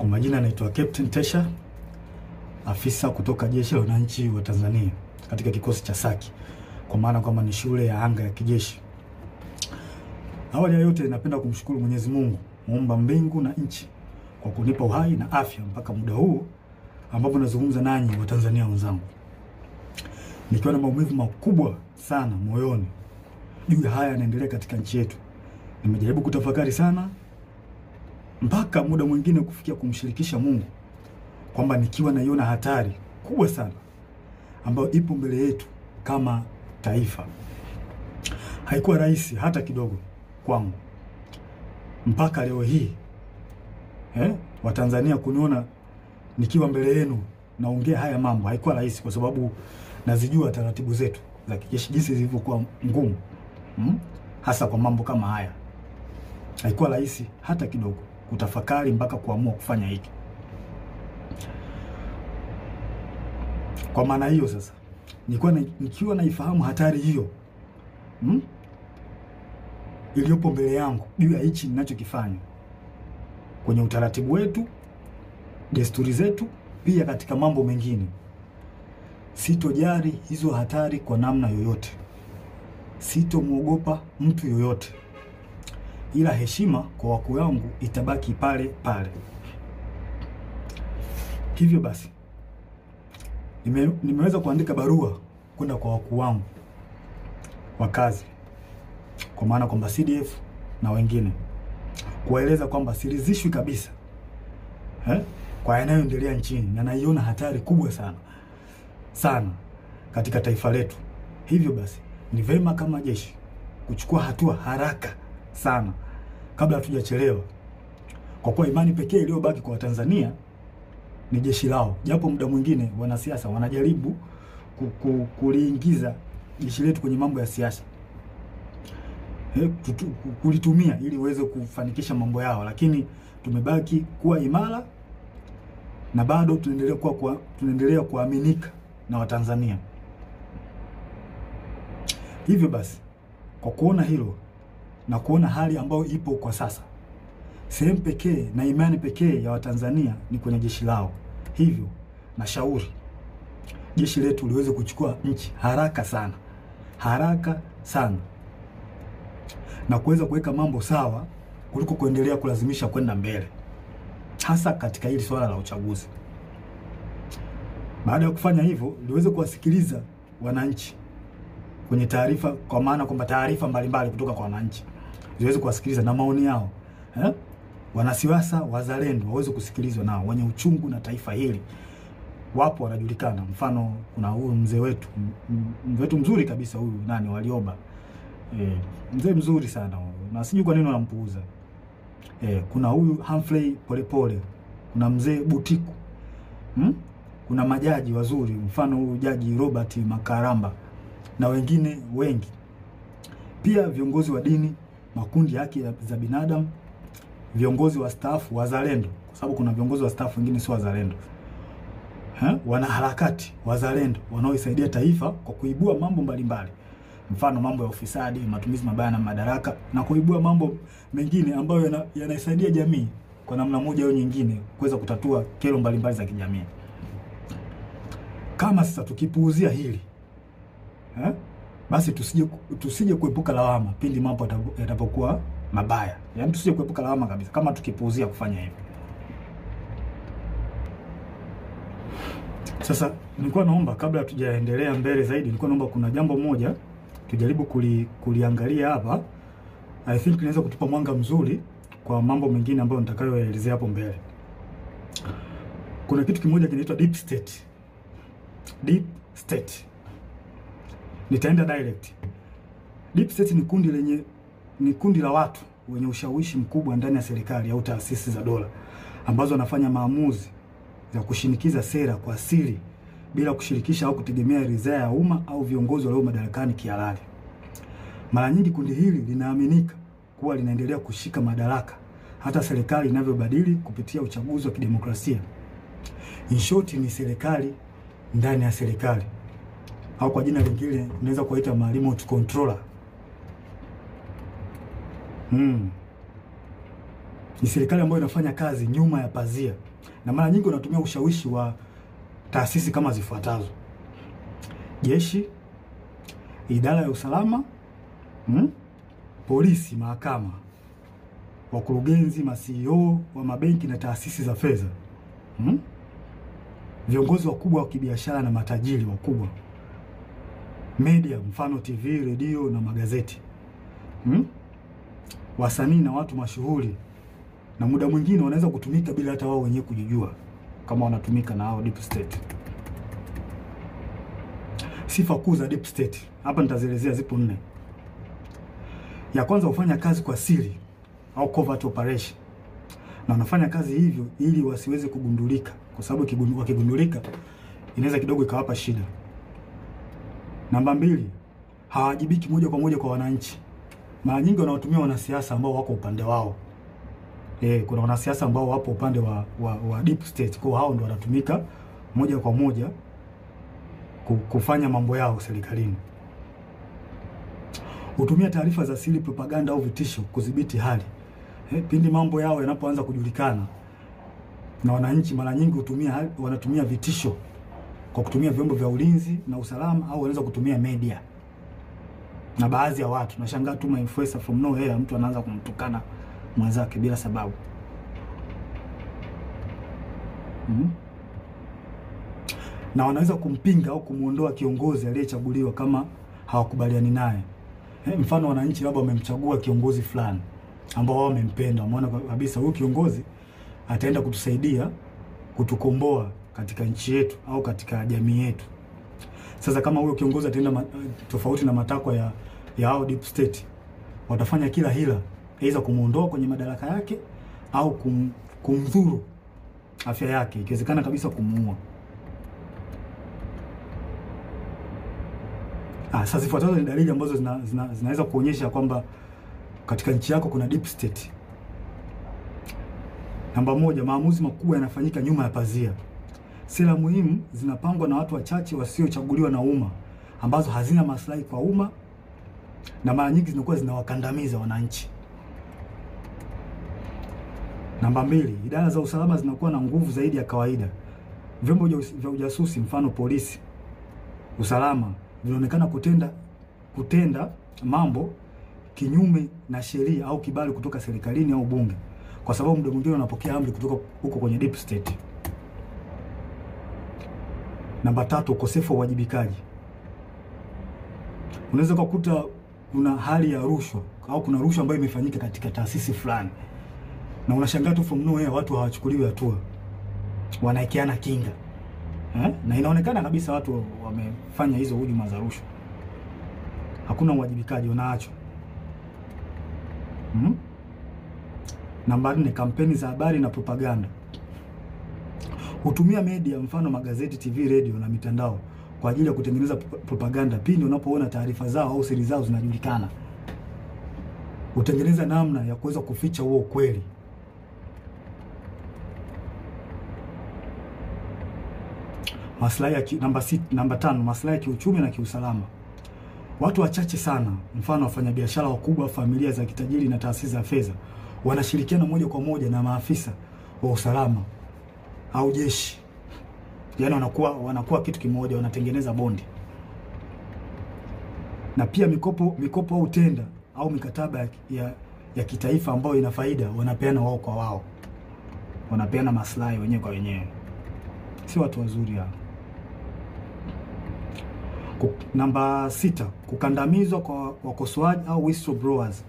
Kwa majina naitwa Captain Tesha, afisa kutoka Jeshi la Wananchi wa Tanzania katika kikosi cha Saki, kwa maana kwamba ni shule ya anga ya kijeshi. Awali ya yote napenda kumshukuru Mwenyezi Mungu, muumba mbingu na nchi, kwa kunipa uhai na afya mpaka muda huu ambapo nazungumza nanyi wa Tanzania wenzangu. Nikiwa na maumivu makubwa sana moyoni juu ya haya yanaendelea katika nchi yetu. Nimejaribu kutafakari sana mpaka muda mwingine kufikia kumshirikisha Mungu kwamba nikiwa naiona hatari kubwa sana ambayo ipo mbele yetu kama taifa. Haikuwa rahisi hata kidogo kwangu mpaka leo hii Watanzania kuniona nikiwa mbele yenu naongea haya mambo. Haikuwa rahisi kwa sababu nazijua taratibu zetu za kijeshi jinsi zilivyokuwa ngumu, hasa kwa mambo kama haya. Haikuwa rahisi hata kidogo kutafakari mpaka kuamua kufanya hiki. Kwa maana hiyo sasa, nikiwa naifahamu hatari hiyo iliyopo mbele yangu juu ya hichi ninachokifanya kwenye utaratibu wetu, desturi zetu, pia katika mambo mengine, sitojali hizo hatari kwa namna yoyote. Sitomwogopa mtu yoyote, ila heshima kwa wakuu wangu itabaki pale pale. Hivyo basi nimeweza kuandika barua kwenda kwa wakuu wangu wa kazi, kwa maana kwamba CDF na wengine, kuwaeleza kwamba siridhishwi kabisa kwa yanayoendelea nchini na naiona hatari kubwa sana katika taifa letu. Hivyo basi ni vema kama jeshi kuchukua hatua haraka sana kabla hatujachelewa, kwa kuwa imani pekee iliyobaki kwa Tanzania ni jeshi lao. Japo muda mwingine wanasiasa wanajaribu kuliingiza jeshi letu kwenye mambo ya siasa, kulitumia ili uweze kufanikisha mambo yao, lakini tumebaki kuwa imara na bado tunaendelea kuaminika na Watanzania. Hivyo basi kwa kuona hilo na kuona hali ambayo ipo kwa sasa, sehemu pekee na imani pekee ya Watanzania ni kwenye jeshi lao. Hivyo nashauri jeshi letu liweze kuchukua nchi haraka sana na kuweza kuweka mambo sawa kuliko kuendelea kulazimisha kwenda mbele, hasa katika hili swala la uchaguzi. Baada ya kufanya hivyo, liweze kuwasikiliza wananchi kwenye taarifa, kwa maana kwamba taarifa mbalimbali kutoka kwa wananchi ziweze kuwasikiliza na maoni yao. Wanasiasa wazalendo waweze kusikilizwa, nao wenye uchungu na taifa hili wapo, wanajulikana. Mfano, kuna huyu mzee wetu mzuri kabisa, huyu Warioba, mzee mzuri sana huyu, na sijui kwa nini wanampuuza. Kuna huyu Humphrey Polepole, kuna mzee Butiku, kuna majaji wazuri, mfano huyu Jaji Robert Makaramba na wengine wengi. Pia viongozi wa dini, makundi ya haki za binadamu, viongozi wa stafu wazalendo, kwa sababu kuna viongozi wa stafu wengine sio wazalendo, wanaharakati wazalendo wanaoisaidia taifa kwa kuibua mambo mbalimbali, mfano mambo ya ufisadi, matumizi mabaya na madaraka, na kuibua mambo mengine ambayo yanaisaidia jamii kwa namna moja au nyingine kuweza kutatua kero mbalimbali za kijamii. Kama sasa tukipuuzia hili, basi tusije kuepuka lawama pindi mambo yatapokuwa mabaya. Yaani tusije kuepuka lawama kabisa kama tukipuuzia kufanya hivyo. Sasa nilikuwa naomba, kabla hatujaendelea mbele zaidi, nilikuwa naomba kuna jambo moja tujaribu kuliangalia hapa. I think inaweza kutupa mwanga mzuri kwa mambo mengine ambayo nitakayoelezea hapo mbele. Kuna kitu kimoja kinaitwa deep state. Deep state. Nitaenda direct. Deep state ni kundi la watu wenye ushawishi mkubwa ndani ya serikali au taasisi za dola, ambazo wanafanya maamuzi ya kushinikiza sera kwa siri bila kushirikisha au kutegemea ridhaa ya umma au viongozi walio madarakani kihalali. Mara nyingi kundi hili linaaminika kuwa linaendelea kushika madaraka hata serikali inavyobadili kupitia uchaguzi wa kidemokrasia. In short, ni serikali ndani ya serikali, au kwa jina lingine unaweza kuita remote controller. Ni serikali ambayo inafanya kazi nyuma ya pazia, na mara nyingi wanatumia ushawishi wa taasisi kama zifuatazo: jeshi, idara ya usalama, polisi, mahakama, wakurugenzi, ma-CEO wa mabenki na taasisi za fedha, viongozi wakubwa wa kibiashara na matajiri wakubwa, media, mfano TV, redio na magazeti, wasanii na watu mashuhuri, na muda mwingine wanaweza kutumika bila hata wao wenyewe kujijua kama wanatumika na hao deep state. Sifa kuu za deep state hapa nitazielezea, zipo 4. Ya kwanza, hufanya kazi kwa siri au covert operation, na wanafanya kazi hivyo ili wasiweze kugundulika, kwa sababu wakigundulika inaweza kidogo ikawapa shida. Namba 2, hawajibiki moja kwa moja kwa wananchi. Mara nyingi wanawatumia wanasiasa ambao wako upande wao. Kuna wanasiasa ambao wapo upande wa deep state, kwa hao ndio wanatumika moja kwa moja kufanya mambo yao serikalini. Hutumia taarifa za siri, propaganda au vitisho kudhibiti hali. Pindi mambo yao yanapoanza kujulikana na wananchi, mara nyingi wanatumia vitisho kwa kutumia vyombo vya ulinzi na usalama, au wanaweza kutumia media na baadhi ya watu. Nashangaa tu influencer from nowhere, mtu anaanza kumtukana mwenzake bila sababu. Na wanaweza kumpinga au kumuondoa kiongozi aliyechaguliwa kama hawakubaliani naye. Mfano, wananchi labda wamemchagua kiongozi fulani ambao wao wamempenda, wameona kabisa huyu kiongozi ataenda kutusaidia kutukomboa katika nchi yetu au katika jamii yetu. Sasa kama huyo kiongozi ataenda tofauti na matakwa ya hao deep state, watafanya kila hila aidha kumuondoa kwenye madaraka yake au kumdhuru afya yake, ikiwezekana kabisa kumuua. Sasa zifuatazo ni dalili ambazo zinaweza kuonyesha kwamba katika nchi yako kuna deep state. Namba 1, maamuzi makubwa yanafanyika nyuma ya pazia. Sera muhimu zinapangwa na watu wachache wasiochaguliwa na umma, ambazo hazina maslahi kwa umma na mara nyingi zinakuwa zinawakandamiza wananchi. Namba 2, idara za usalama zinakuwa na nguvu zaidi ya kawaida. Vyombo vya ujasusi, mfano polisi, usalama, vinaonekana kutenda mambo kinyume na sheria au kibali kutoka serikalini au bunge, kwa sababu muda mwingine wanapokea amri kutoka huko kwenye deep state. Namba 3, ukosefu wa uwajibikaji. Unaweza kukuta kuna hali ya rushwa au kuna rushwa ambayo imefanyika katika taasisi fulani, na unashangaa tu from nowhere watu hawachukuliwi hatua, wanaekeana kinga. Na inaonekana kabisa watu wamefanya hizo hujuma za rushwa. Hakuna uwajibikaji, unaachwa. Namba 4, kampeni za habari na propaganda. Hutumia media, mfano magazeti, TV, radio na mitandao kwa ajili ya kutengeneza propaganda pindi unapoona taarifa zao au siri zao zinajulikana. Hutengeneza namna ya kuweza kuficha huo ukweli. Maslahi namba 5, maslahi ya kiuchumi na kiusalama. Watu wachache sana, mfano wafanyabiashara wakubwa, familia za kitajiri na taasisi za fedha, wanashirikiana moja kwa moja na maafisa wa usalama au jeshi. Yaani wanakuwa kitu kimoja, wanatengeneza bondi. Na pia mikopo au tenda au mikataba ya kitaifa ambayo ina faida, wanapeana wao kwa wao. Wanapeana maslahi wenyewe kwa wenyewe. Si watu wazuri hao. Namba 6, kukandamizwa kwa wakosoaji au whistleblowers.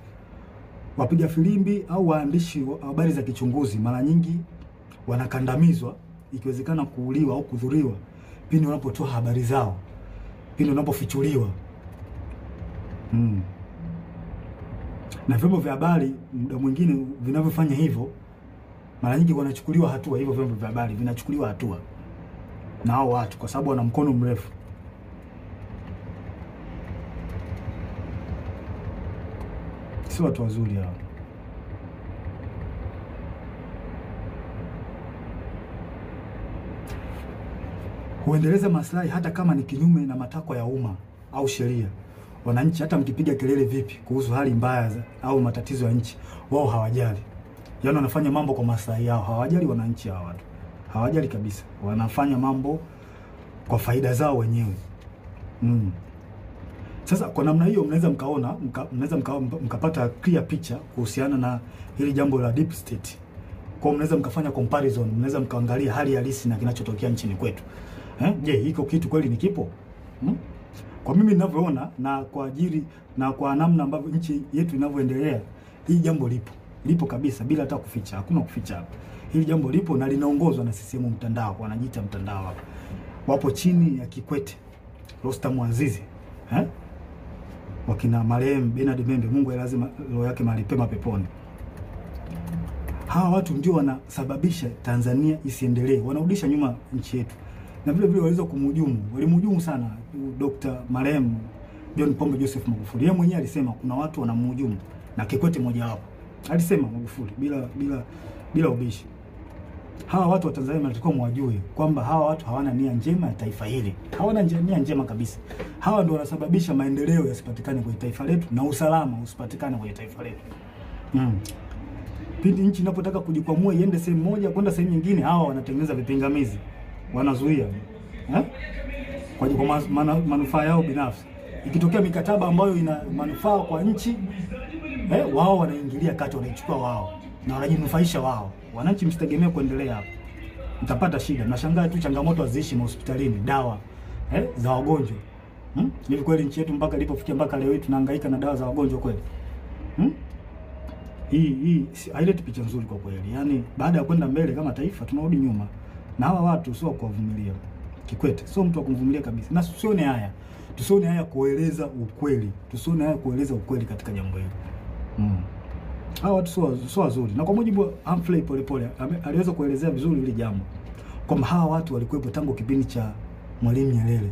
Wapiga filimbi au waandishi wa habari za kichunguzi mara nyingi wanakandamizwa, ikiwezekana kuuliwa au kudhuriwa pindi wanapotoa habari zao, pindi wanapofichuliwa. Na vyombo vya habari muda mwingine vinavyofanya hivyo mara nyingi wanachukuliwa hatua. Hivyo vyombo vya habari vinachukuliwa hatua na hao watu kwa sababu wana mkono mrefu. Si watu wazuri hao. Huendeleza maslahi hata kama ni kinyume na matakwa ya umma au sheria. Wananchi hata mkipiga kelele vipi kuhusu hali mbaya au matatizo ya nchi, wao hawajali. Yaani wanafanya mambo kwa maslahi yao, hawajali wananchi hawa watu. Hawajali kabisa. Wanafanya mambo kwa faida zao wenyewe. Sasa kwa namna hiyo mnaweza mkaona, mkapata clear picture kuhusiana na hili jambo la deep state. Kwa mnaweza mkafanya comparison, mnaweza mkaangalia hali halisi na kinachotokea nchini kwetu. Je, hiko kitu kweli ni kipo? Kwa mimi ninavyoona na kwa ajili na kwa namna ambavyo nchi yetu inavyoendelea, hii jambo lipo. Lipo kabisa bila hata kuficha. Hakuna kuficha hapa. Hili jambo lipo na linaongozwa na CCM mtandao, wanajiita mtandao hapa. Wapo chini ya Kikwete, Rostam Azizi, wakina marehemu Bernard Membe, Mungu lazima roho yake mahali pema peponi. Hawa watu ndio wanasababisha Tanzania isiendelee, wanarudisha nyuma nchi yetu. Na vile vile waliweza walimhujumu sana Dr. marehemu John Pombe Joseph Magufuli. Yeye mwenyewe alisema kuna watu wanamhujumu, na Kikwete mmoja wapo. Alisema Magufuli bila ubishi. Hawa watu wa Tanzania wanatakiwa mwajue kwamba hawa watu hawana nia njema ya taifa hili. Hawana nia njema kabisa. Hawa ndio wanasababisha maendeleo yasipatikane kwenye taifa letu na usalama usipatikane kwenye taifa letu. Pindi nchi inapotaka kujikwamua iende sehemu moja kwenda sehemu nyingine, hawa wanatengeneza vipingamizi. Wanazuia. Kwa manufaa yao binafsi. Ikitokea mikataba ambayo ina manufaa kwa nchi, wao wanaingilia kati, wanaichukua wao na wanajinufaisha wao. Wananchi msitegemee kuendelea hapo. Mtapata shida. Nashangaa tu changamoto haziishi hospitalini, dawa za wagonjwa. Hivi kweli nchi yetu mpaka ilipofikia mpaka leo hii tunahangaika na dawa za wagonjwa kweli? Hii haileti picha nzuri kwa kweli. Yaani baada ya kwenda mbele kama taifa tunarudi nyuma. Na hawa watu sio kuwavumilia. Kikwete sio mtu wa kumvumilia kabisa. Na tusione haya kueleza ukweli. Tusione haya kueleza ukweli katika jambo hili. Hawa watu sio wazuri. Na kwa mujibu wa Humphrey Polepole aliweza kuelezea vizuri hili jambo. Kwamba hawa watu walikuwepo tangu kipindi cha Mwalimu Nyerere.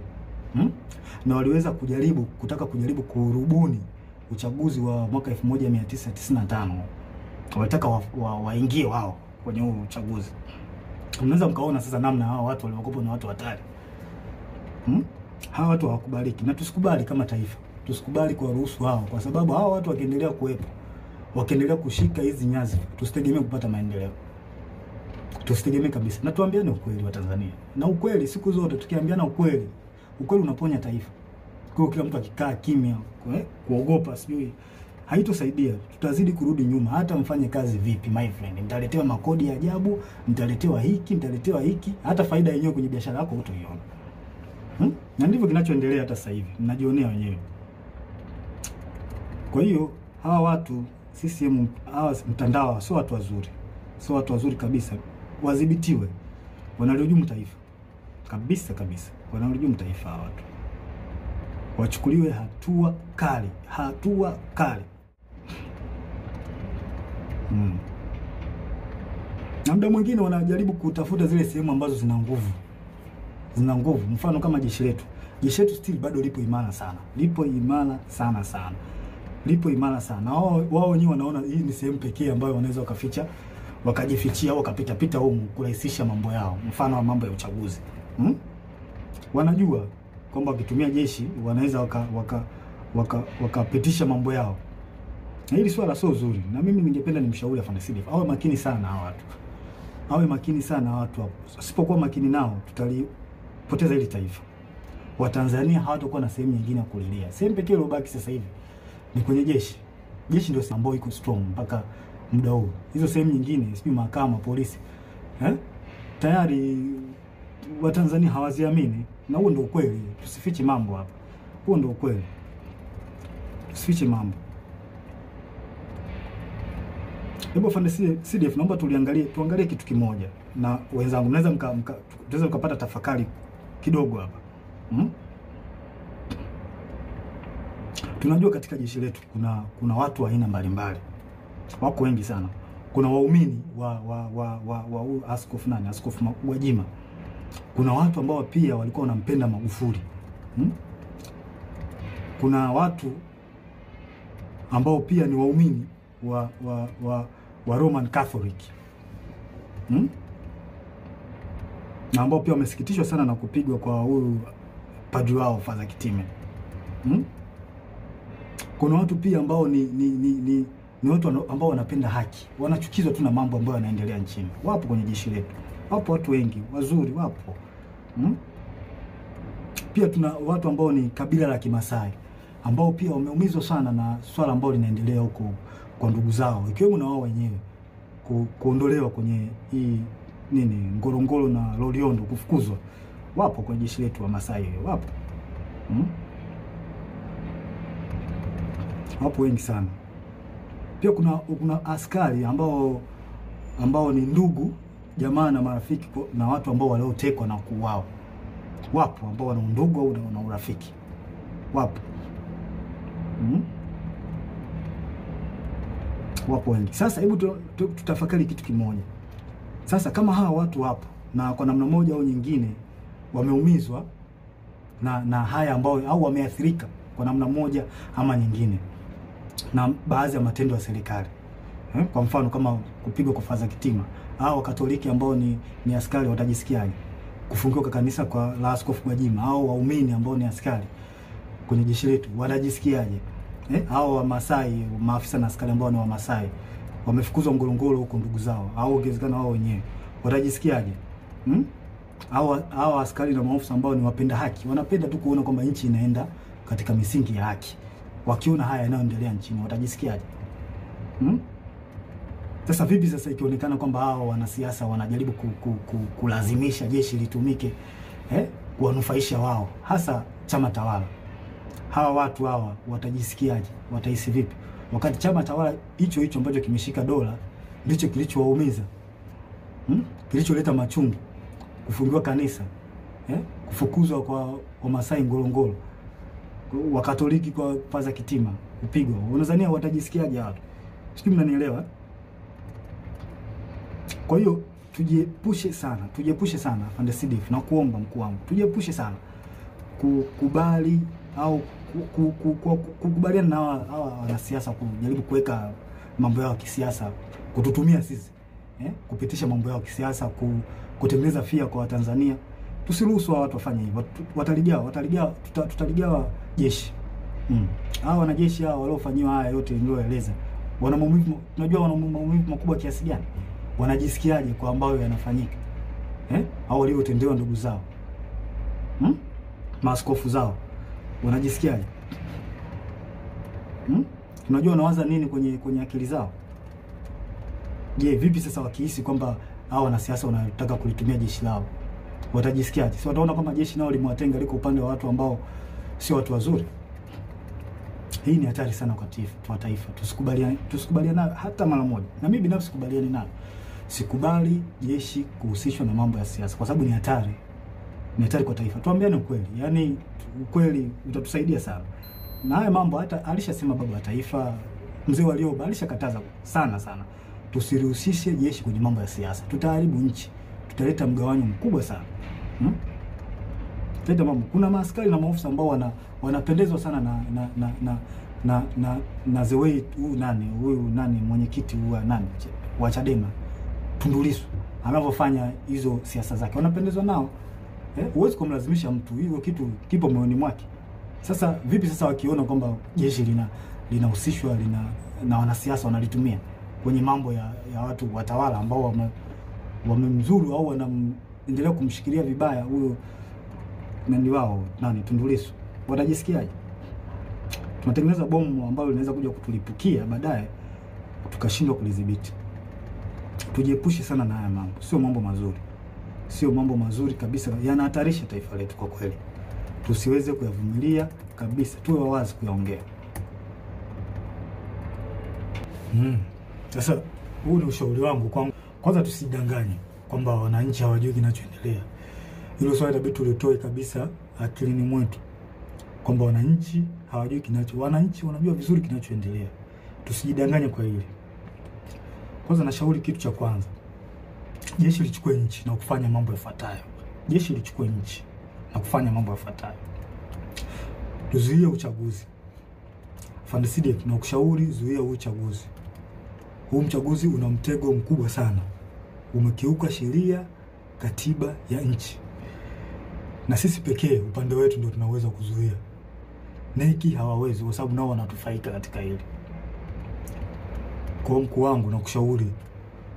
Na waliweza kutaka kujaribu kurubuni uchaguzi wa mwaka 1995. Walitaka waingie wao kwenye huo uchaguzi. Mnaweza mkaona sasa namna hawa watu waliokopo na watu hatari. Hawa watu hawakubaliki, na tusikubali kama taifa. Tusikubali kwa ruhusu hao, kwa sababu hawa watu wakiendelea kuwepo, wakiendelea kushika hizi nyazi, tusitegemee kupata maendeleo. Tusitegemee kabisa. Na tuambiane ukweli wa Tanzania. Na ukweli siku zote tukiambiana ukweli, ukweli unaponya taifa. Kwa kila mtu akikaa kimya, kuogopa sijui haitosaidia. Tutazidi kurudi nyuma. Hata mfanye kazi vipi my friend, mtaletewa makodi ya ajabu, mtaletewa hiki, hata faida yenyewe kwenye biashara yako hutaiona. Na ndivyo kinachoendelea hata sasa hivi. Mnajionea wenyewe. Kwa hiyo hawa watu CCM, hawa mtandao sio watu wazuri. Sio watu wazuri kabisa. Wadhibitiwe. Wanalihujumu taifa. Kabisa. Wanalihujumu taifa hawa watu. Wachukuliwe hatua kali. Na muda mwingine wanajaribu kutafuta zile sehemu ambazo zina nguvu. Mfano kama jeshi letu. Jeshi letu still bado lipo imara sana. Lipo imara sana. Wao wenyewe wanaona hii ni sehemu pekee ambayo wanaweza wakajifichia au wakapita huko kurahisisha mambo yao. Mfano wa mambo ya uchaguzi. Wanajua kwamba wakitumia jeshi wanaweza wakapitisha mambo yao. Na hili swala sio zuri. Na mimi ningependa nimshauri afande CDF awe makini sana hawa watu. Hapo. Asipokuwa makini nao tutalipoteza hili taifa. Watanzania hawatakuwa na sehemu nyingine ya kulilia. Sehemu pekee iliyobaki sasa hivi ni kwenye jeshi. Jeshi ndio ambayo iko strong mpaka muda huu. Hizo sehemu nyingine, sijui mahakama, polisi, tayari Watanzania hawaziamini. Na huo ndio ukweli. Tusifiche mambo hapa. Huo ndio ukweli. Tusifiche mambo. Hebu afande CDF, naomba tuangalie kitu kimoja. Na wenzangu mnaweza mkapata tafakari kidogo hapa. Tunajua katika jeshi letu kuna watu wa aina mbalimbali. Wako wengi sana. Kuna waumini wa Askofu Gwajima. Kuna watu ambao pia walikuwa wanampenda Magufuli. Kuna watu ambao pia ni waumini wa Roman Catholic. Na ambao pia wamesikitishwa sana na kupigwa kwa huyu padri wao Father Kitime. Kuna watu pia ambao ni ni watu ambao wanapenda haki, wanachukizwa tu na mambo ambayo yanaendelea nchini. Wapo kwenye jeshi letu, wapo watu wengi wazuri, wapo Pia tuna watu ambao ni kabila la Kimasai ambao pia wameumizwa sana na swala ambalo linaendelea huko kwa ndugu zao, ikiwemo na wao wenyewe kuondolewa kwenye hii Ngorongoro na Loliondo, kufukuzwa. Wapo kwenye jeshi letu wa Masai, wapo wapo wengi sana. Pia kuna askari ambao ni ndugu jamaa na marafiki na watu ambao waliotekwa na kuuawa. Wapo ambao wana undugu au na urafiki, wapo wapo wengi. Sasa hebu tutafakari kitu kimoja. Sasa kama hawa watu wapo na kwa namna moja au nyingine wameumizwa na haya ambao au wameathirika kwa namna moja ama nyingine na baadhi ya matendo ya serikali, kwa mfano kama kupigwa kwa Father Kitima, au Wakatoliki ambao ni askari watajisikiaje? Kufungiwa kwa kanisa kwa la Askofu Gwajima, au waumini ambao ni askari kwenye jeshi letu watajisikiaje? Au Wamasai, maafisa na askari ambao ni Wamasai wamefukuzwa Ngorongoro huko ndugu zao, au ongezekana wao wenyewe, watajisikiaje? Au askari na maafisa ambao ni wapenda haki, wanapenda tu kuona kwamba nchi inaenda katika misingi ya haki, wakiona haya yanayoendelea nchini watajisikiaje? Sasa vipi sasa ikionekana kwamba hao wanasiasa wanajaribu kulazimisha jeshi litumike kuwanufaisha wao, hasa chama tawala? Hawa watu hawa watajisikiaje? Watahisi vipi wakati chama tawala hicho ambacho kimeshika dola ndicho kilichowaumiza, kilicholeta machungu, kufungiwa kanisa, kufukuzwa kwa Wamasai Ngorongoro, Wakatoliki kwa Father Kitima kupigwa? Unadhania watajisikiaje watu? Sijui mnanielewa. Kwa hiyo tujiepushe sana Afande Sidif, na kuomba mkuu wangu, tujiepushe sana kukubali au kukubaliana na hawa wanasiasa kujaribu kuweka mambo yao ya kisiasa, kututumia sisi kupitisha mambo yao ya kisiasa, kutengeneza fia kwa Watanzania. Tusiruhusu watu wafanye hivyo. Tutaligawa jeshi. Hao wanajeshi hao waliofanyiwa haya yote nilioeleza, wana maumivu, tunajua wana maumivu makubwa kiasi gani? Wanajisikiaje kwa ambayo yanafanyika? Au waliotendewa ndugu zao, maaskofu zao, wanajisikiaje? Tunajua wanawaza nini kwenye akili zao. Je, vipi sasa wakihisi kwamba hao wanasiasa wanataka kulitumia jeshi lao, watajisikiaje? Si wataona kama jeshi nao limewatenga, liko upande wa watu ambao sio watu wazuri? Hii ni hatari sana kwa taifa. Tusikubaliane hata mara moja. Na mimi binafsi sikubaliani nayo. Sikubali jeshi kuhusishwa na mambo ya siasa, kwa sababu ni hatari. Ni hatari kwa taifa. Tuambiane ukweli. Yaani ukweli utatusaidia sana. Na haya mambo hata alishasema baba wa taifa Mzee Warioba, alishakataza sana. Tusirihusishe jeshi kwenye mambo ya siasa. Tutaharibu nchi. Tutaleta mgawanyo mkubwa sana. Kuna maaskari na maofisa ambao wanapendezwa sana na the way huyu mwenyekiti wa Chadema Tundu Lissu anavyofanya hizo siasa zake, wanapendezwa nao. Huwezi kumlazimisha mtu, hiyo kitu kipo moyoni mwake. Sasa vipi sasa wakiona kwamba jeshi linahusishwa na wanasiasa wanalitumia kwenye mambo ya watu watawala ambao wamemzuru au wanaendelea kumshikilia vibaya huyo wao Tundu Lissu, watajisikiaje? Tunatengeneza bomu ambalo linaweza kuja kutulipukia baadaye tukashindwa kulidhibiti. Tujiepushe sana na haya mambo. Sio mambo mazuri kabisa, yanahatarisha taifa letu kwa kweli. Tusiweze kuyavumilia kabisa, tuwe wawazi kuyaongea. Sasa huu ni ushauri wangu. Kwanza tusidanganye kwamba wananchi hawajui kinachoendelea. Hilo swali inabidi tulitoe kabisa akilini mwetu kwamba wananchi hawajui wananchi wanajua vizuri kinachoendelea. Tusijidanganye kwa hili. Kwanza nashauri kitu cha kwanza, jeshi lichukue nchi na kufanya mambo yafuatayo. Tuzuie uchaguzi. Afande Sidif, na kushauri zuia uchaguzi. Huu uchaguzi una mtego mkubwa sana. Umekiuka sheria, katiba ya nchi. Na sisi pekee upande wetu ndio tunaweza kuzuia. Neki hawawezi, kwa sababu nao wanatufaika katika hili. Kwa mkuu wangu na kushauri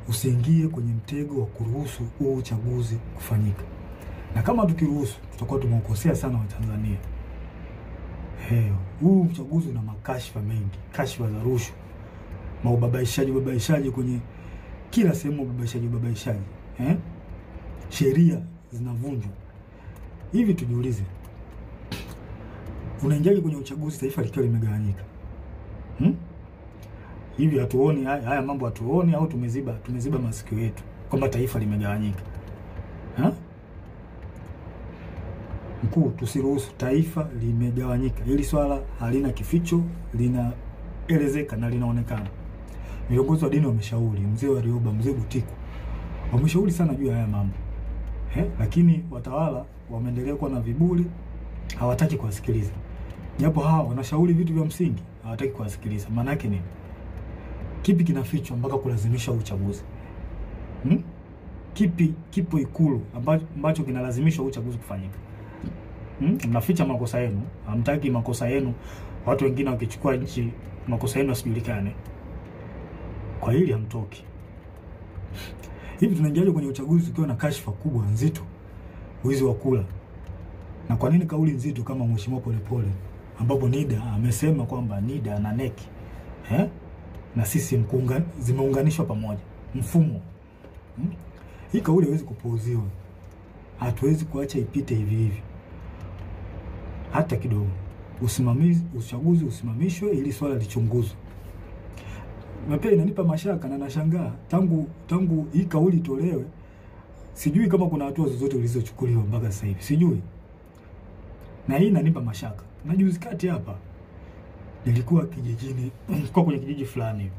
usiingie kwenye mtego wa kuruhusu huu uchaguzi kufanyika. Na kama tukiruhusu, tutakuwa tumeukosea sana Watanzania. Huu uchaguzi una makashfa mengi, kashfa za rushwa, ubabaishaji kwenye kila sehemu, ubabaishaji. Sheria zinavunjwa. Hivi tujiulize, unaingiaje kwenye uchaguzi taifa likiwa limegawanyika? Hivi hatuoni haya mambo, hatuoni au tumeziba masikio yetu kwamba taifa limegawanyika? Mkuu, tusiruhusu taifa limegawanyika. Hili swala halina kificho, linaelezeka na linaonekana. Viongozi wa dini wameshauri, mzee Warioba, mzee Butiku wameshauri sana juu ya haya mambo. Lakini watawala wameendelea kuwa na viburi, hawataki kuwasikiliza. Japo hawa wanashauri vitu vya msingi, hawataki kuwasikiliza. Maana yake nini? Kipi kinafichwa mpaka kulazimisha uchaguzi? Kipi kipo Ikulu ambacho kinalazimisha uchaguzi kufanyika? Mnaficha makosa yenu, hamtaki makosa yenu watu wengine wakichukua nchi makosa yenu yasijulikane. Kwa hili hamtoki. Hivi tunaingiaje kwenye uchaguzi ukiwa na kashfa kubwa nzito, wizi wa kula? Na kwa nini kauli nzito kama Mheshimiwa Polepole, ambapo NIDA amesema kwamba NIDA na NEC na sisi zimeunganishwa pamoja mfumo? Hii kauli haiwezi kupuuziwa. Hatuwezi kuacha ipite hivi hivi hata kidogo. Uchaguzi usimamishwe ili swala lichunguzwe. Na pia inanipa mashaka na nashangaa tangu hii kauli tolewe, sijui kama kuna hatua zozote zilizochukuliwa mpaka sasa hivi. Sijui. Na hii inanipa mashaka. Na juzi kati hapa nilikuwa kijijini, kwenye kijiji fulani.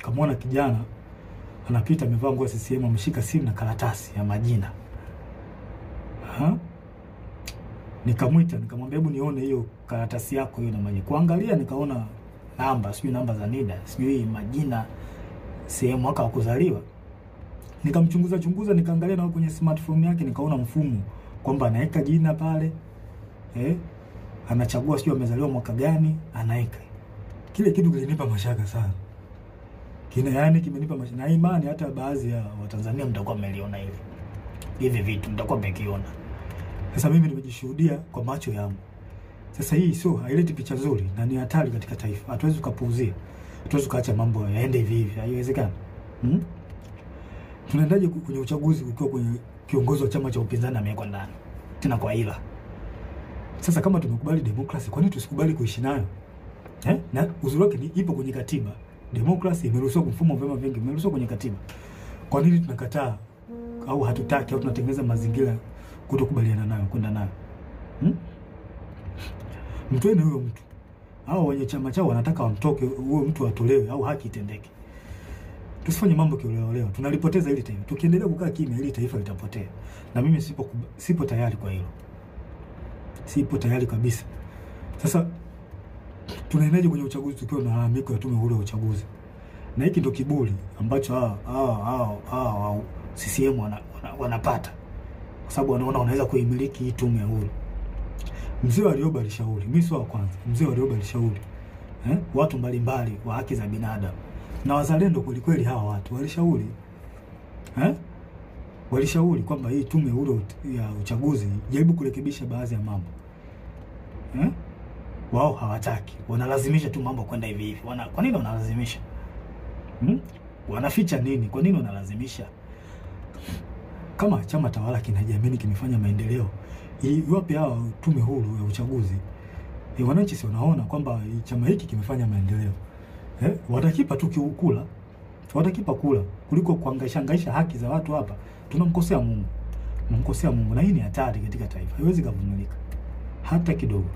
Kamwona kijana anapita amevaa nguo ya CCM, ameshika simu na karatasi ya majina. Nikamwita, nikamwambia hebu nione hiyo karatasi yako hiyo na majina. Kuangalia nikaona namba, sijui namba za NIDA, sijui majina, sehemu, mwaka wa kuzaliwa. Nikamchunguza, nikaangalia na kwenye smartphone yake nikaona mfumo kwamba anaweka jina pale. Anachagua sijui amezaliwa mwaka gani, anaweka. Kile kitu kilinipa mashaka sana. Kimenipa mashaka. Na imani hata baadhi ya Watanzania mtakuwa mmeliona hivi vitu, mtakuwa mmekiona. Sasa mimi nimejishuhudia kwa macho yangu. Sasa hii sio, haileti picha nzuri na ni hatari katika taifa. Hatuwezi kupuuzia. Hatuwezi kuacha mambo yaende hivi. Haiwezekani. Tunaendaje kwenye uchaguzi ukiwa kwenye kiongozi wa chama cha upinzani amewekwa ndani? Tena kwa hila. Sasa kama tumekubali demokrasi, kwa nini tusikubali kuishi nayo? Na uzuri wake ni ipo kwenye katiba. Demokrasi imeruhusiwa, mfumo wa vyama vingi imeruhusiwa kwenye katiba. Kwa nini tunakataa au hatutaki au tunatengeneza mazingira kutokubaliana nayo, kwenda nayo? Mtoeni huyo mtu. Hao wenye chama chao wanataka wamtoke, huyo mtu atolewe au haki itendeke. Tusifanye mambo kioleo. Tunalipoteza hili taifa. Tukiendelea kukaa kimya, hili taifa litapotea. Na mimi sipo tayari kwa hilo. Sipo tayari kabisa. Sasa tunaendaje kwenye uchaguzi tukiwa na malalamiko ya tume huru ya uchaguzi? Na hiki ndio kiburi ambacho CCM wanapata. Kwa sababu wanaona wanaweza kuimiliki hii tume huru. Mzee Warioba alishauri, mimi sio wa kwanza. Mzee Warioba alishauri watu mbalimbali wa haki za binadamu na wazalendo kweli hawa watu walishauri walishauri kwamba hii tume huru ya uchaguzi jaribu kurekebisha baadhi ya mambo. Wao hawataki, wanalazimisha tu mambo kwenda hivi hivi. Kwa nini wanalazimisha? Wanaficha nini? Kwa nini wanalazimisha? Kama chama tawala kinajiamini kimefanya maendeleo, iwapi hawa tume huru ya uchaguzi? Wananchi si wanaona kwamba chama hiki kimefanya maendeleo? Watakipa tu kula. Watakipa kula kuliko kuhangaisha haki za watu hapa. Tunamkosea Mungu. Na hii ni hatari katika taifa. Haiwezi kuvumilika hata kidogo.